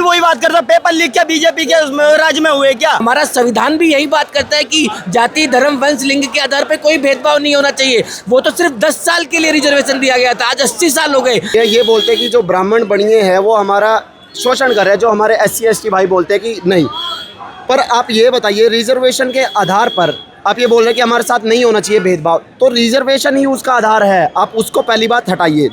वही बात करते हैं, पेपर लीक क्या बीजेपी के राज्य में हुए क्या? हमारा संविधान भी यही बात करता है कि जाति, धर्म, वंश, लिंग के आधार पर कोई भेदभाव नहीं होना चाहिए। वो तो सिर्फ 10 साल के लिए रिजर्वेशन दिया गया था, आज 80 साल हो गए। ये बोलते हैं कि जो ब्राह्मण बनिए हैं वो हमारा शोषण कर रहे हैं, जो हमारे SC ST भाई बोलते हैं कि नहीं। पर आप ये बताइए, रिजर्वेशन के आधार पर आप ये बोल रहे हैं कि हमारे साथ नहीं होना चाहिए भेदभाव, तो रिजर्वेशन ही उसका आधार है, आप उसको पहली बात हटाइए।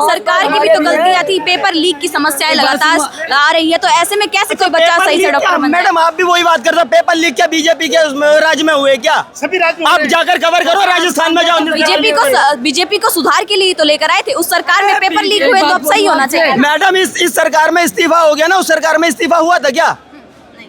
सरकार की भी तो गलतियां थी, पेपर लीक की समस्याएं लगातार आ रही है, तो ऐसे में कैसे कोई बच्चा सही से डॉक्टर बनता है? मैडम आप भी वही बात करते हैं, पेपर लीक क्या बीजेपी के राज्य में हुए क्या? सभी राज्य आप जाकर कवर करो, राजस्थान में जाओ। बीजेपी को सुधार के लिए तो लेकर आए थे, उस सरकार में पेपर लीक हुए तो अब सही होना चाहिए। मैडम इस सरकार में इस्तीफा हो गया ना, उस सरकार में इस्तीफा हुआ था क्या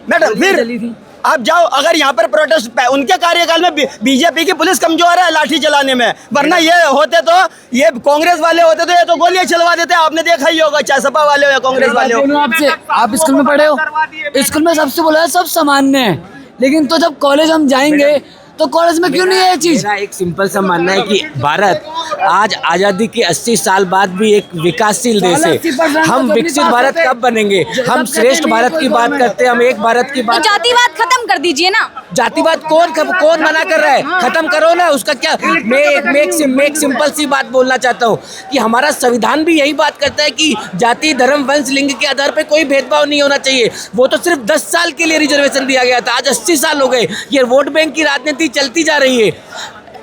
मैडम? फिर आप जाओ, अगर यहाँ पर प्रोटेस्ट उनके कार्यकाल में बीजेपी की पुलिस कमजोर है लाठी चलाने में, वरना ये होते तो ये कांग्रेस वाले होते तो ये तो गोलियां चलवा देते। आपने देखा ही होगा, चाहे सपा वाले हो या कांग्रेस वाले हो। आपसे आप स्कूल में पढ़े हो, स्कूल में सबसे बोला है सब सामान्य है, लेकिन तो जब कॉलेज हम जाएंगे तो कॉलेज में क्यों नहीं है ये चीज? मेरा एक सिंपल सा मानना है कि भारत आज आज़ादी के 80 साल बाद भी एक विकासशील देश है। हम विकसित भारत कब बनेंगे? हम श्रेष्ठ भारत की बात करते हैं, हम एक भारत की बात। तो जातिवाद खत्म कर दीजिए ना। जातिवाद कौन मना कर रहा है? खत्म करो ना उसका क्या। मैं एक सिंपल सी बात बोलना चाहता हूँ कि हमारा संविधान भी यही बात करता है कि जाति, धर्म, वंश, लिंग के आधार पर कोई भेदभाव नहीं होना चाहिए। वो तो सिर्फ 10 साल के लिए रिजर्वेशन दिया गया था, आज 80 साल हो गए। ये वोट बैंक की राजनीति चलती जा रही है।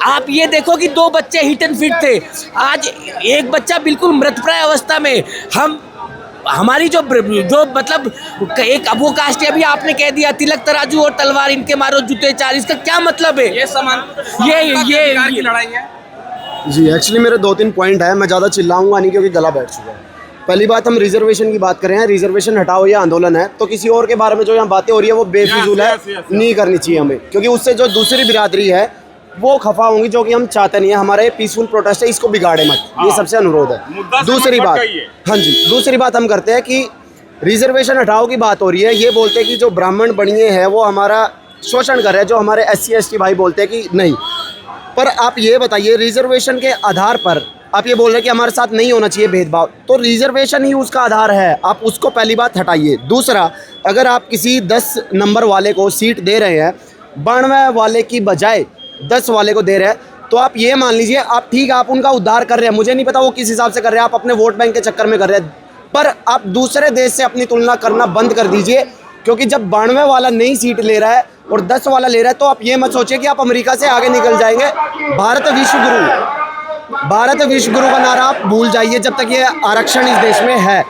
आप ये देखो कि 2 बच्चे हिट एंड फिट थे, आज एक बच्चा बिल्कुल मृतप्राय अवस्था में। हमारी जो मतलब एक वो कास्ट है, अभी आपने कह दिया तिलक तराजू और तलवार इनके मारो जूते 4, इसका क्या मतलब है? ये की लड़ाई है जी। एक्चुअली मेरे 2-3 पॉइंट है, मैं ज़्यादा चिल्लाऊंगा नहीं क्योंकि गला बैठ चुका है। पहली बात, हम रिजर्वेशन की बात कर रहे हैं, रिजर्वेशन हटाओ ये आंदोलन है, तो किसी और के बारे में जो यहाँ बातें हो रही है वो बेफिजूल है, नहीं करनी चाहिए हमें, क्योंकि उससे जो दूसरी बिरादरी है वो खफा होंगी, जो कि हम चाहते नहीं है। हमारा ये पीसफुल प्रोटेस्ट है, इसको बिगाड़े मत, ये सबसे अनुरोध है। दूसरी बात, हाँ जी, दूसरी बात हम करते हैं कि रिजर्वेशन हटाओ की बात हो रही है, ये बोलते हैं कि जो ब्राह्मण बनिए हैं वो हमारा शोषण कर रहे हैं, जो हमारे SC ST भाई बोलते हैं कि नहीं। पर आप ये बताइए, रिजर्वेशन के आधार पर आप ये बोल रहे हैं कि हमारे साथ नहीं होना चाहिए भेदभाव, तो रिजर्वेशन ही उसका आधार है, आप उसको पहली बात हटाइए। दूसरा, अगर आप किसी 10 नंबर वाले को सीट दे रहे हैं, 92 वाले की बजाय 10 वाले को दे रहे हैं, तो आप ये मान लीजिए आप ठीक है, आप उनका उद्धार कर रहे हैं। मुझे नहीं पता वो किस हिसाब से कर रहे हैं, आप अपने वोट बैंक के चक्कर में कर रहे हैं, पर आप दूसरे देश से अपनी तुलना करना बंद कर दीजिए, क्योंकि जब 92 वाला नई सीट ले रहा है और 10 वाला ले रहा है, तो आप ये मत सोचिए कि आप अमेरिका से आगे निकल जाएंगे। भारत विश्व गुरु का नारा आप भूल जाइए जब तक ये आरक्षण इस देश में है।